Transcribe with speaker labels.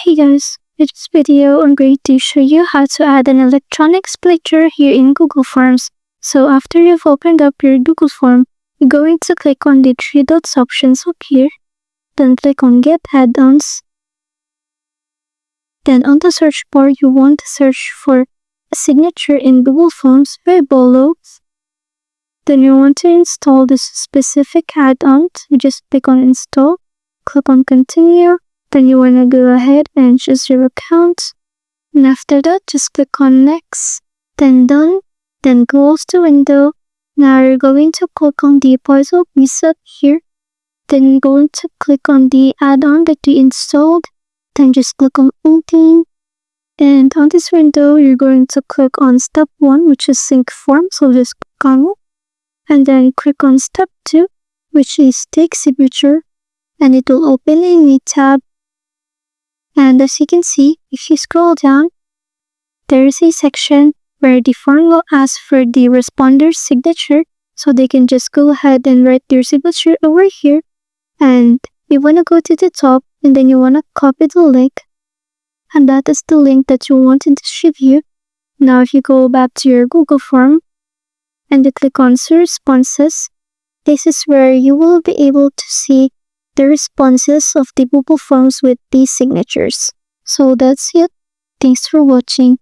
Speaker 1: Hey guys, in this video I'm going to show you how to add an electronic splitter here in Google Forms. So after you've opened up your Google Form, you're going to click on the three dots options up here, then click on Get Add-ons. Then on the search bar, you want to search for a signature in Google Forms right below. Then you want to install this specific add-on. You just click on Install, click on Continue. Then you want to go ahead and choose your account. And after that, just click on Next, then Done, then close the window. Now you're going to click on the puzzle reset here. Then you're going to click on the add-on that you installed. Then just click on Open. And on this window, you're going to click on Step 1, which is Sync Form. So just click on it. And then click on Step 2, which is Take Signature. And it will open in a new tab. And as you can see, if you scroll down, there is a section where the form will ask for the responder's signature, so they can just go ahead and write their signature over here. And you want to go to the top, and then you want to copy the link, and that is the link that you want to distribute. Now if you go back to your Google Form, and you click on See Responses, this is where you will be able to see the responses of the Google Forms with these signatures. So that's it. Thanks for watching.